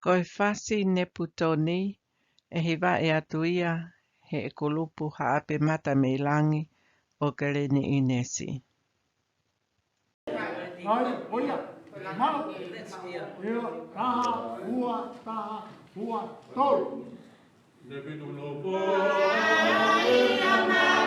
Ko e whasi ne putoni, e hiwa e atuia he e kulupu haape mata me langi o kaleni inesi. Ai, oia, mau, eo, taha, ua, tau. Ne pitu no po, ai, ama,